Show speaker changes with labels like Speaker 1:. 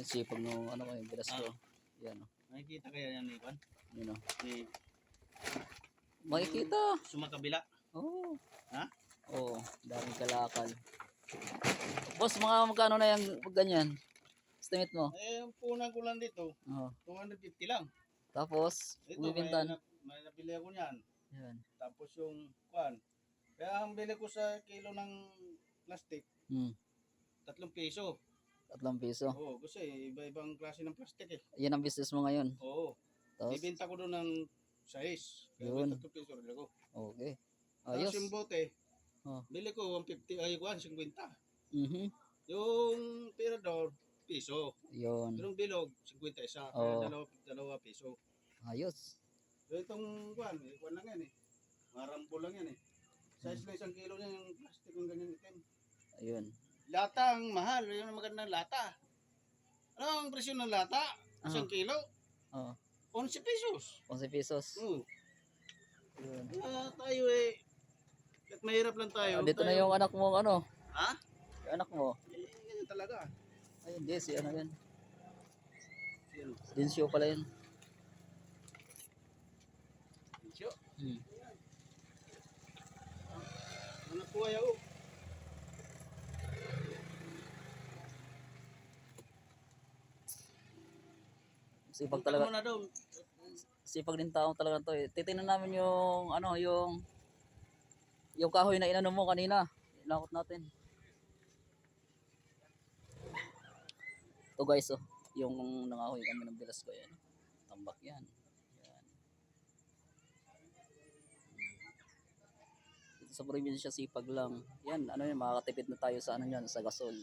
Speaker 1: sipag no, ano ko yung bilas ko. Yan o.
Speaker 2: Nakikita kaya yan, Ivan?
Speaker 1: Yun o.
Speaker 2: Si
Speaker 1: Makikita.
Speaker 2: sumakabila.
Speaker 1: Oo.
Speaker 2: Ha?
Speaker 1: Oo, daming kalakal. Boss, mga magkano na yung pag ganyan? Estimate mo?
Speaker 2: Eh, yung punan ko lang dito,
Speaker 1: Oo.
Speaker 2: 250 lang.
Speaker 1: Tapos,
Speaker 2: Ito, may,
Speaker 1: bibintan.
Speaker 2: may nabili ako niyan.
Speaker 1: Yan.
Speaker 2: Tapos yung kwan. Kaya ang bili ko sa kilo ng plastic, 3 piso.
Speaker 1: 3 piso.
Speaker 2: Oo, kasi iba-ibang klase ng plastic eh.
Speaker 1: Yan ang business mo ngayon.
Speaker 2: Oo.
Speaker 1: Tapos,
Speaker 2: Bibenta ko doon ng 6. Kaya
Speaker 1: Yun.
Speaker 2: 3 piso rin ako.
Speaker 1: okay.
Speaker 2: Tapos
Speaker 1: Ayos.
Speaker 2: yung bote,
Speaker 1: Oh.
Speaker 2: bili ko 150, ay 150.
Speaker 1: Mhm.
Speaker 2: Yung tirador, piso.
Speaker 1: Yun.
Speaker 2: Yung bilog, 50 isa.
Speaker 1: Oo.
Speaker 2: Kaya 2 piso.
Speaker 1: Ayos.
Speaker 2: So itong kwan lang yan eh. Marambo lang yan eh. Size na 1 kilo niya yung plastic ng ganyan itim.
Speaker 1: Ayun.
Speaker 2: Lata ang mahal, yun ang magandang lata. Ano ang presyo ng lata? 1 kilo?
Speaker 1: Oh.
Speaker 2: 11 pesos.
Speaker 1: 11 pesos.
Speaker 2: Oo.
Speaker 1: Yun.
Speaker 2: Tayo eh. At mahirap lang tayo.
Speaker 1: Dito na yung anak mo, ano?
Speaker 2: Ha?
Speaker 1: Yung anak mo.
Speaker 2: Eh, ganyan talaga.
Speaker 1: Ay, hindi. Si ano yan?
Speaker 2: Yan.
Speaker 1: Dinsyo pala yun.
Speaker 2: Siyo.
Speaker 1: Hmm.
Speaker 2: Anak ko ayaw.
Speaker 1: Sipag
Speaker 2: Punta ka
Speaker 1: talaga.
Speaker 2: muna doon.
Speaker 1: Sipag din tao talaga to eh. Titingnan namin yung ano, yung kahoy na inano mo kanina. Inakot natin. Ito guys, oh, yung nangahoy kami ng bilas ko yan. Tambak yan. Yan. Dito sa probinsya sipag lang. Yan, ano yun, makakatipid na tayo sa ano yan, sa gasol.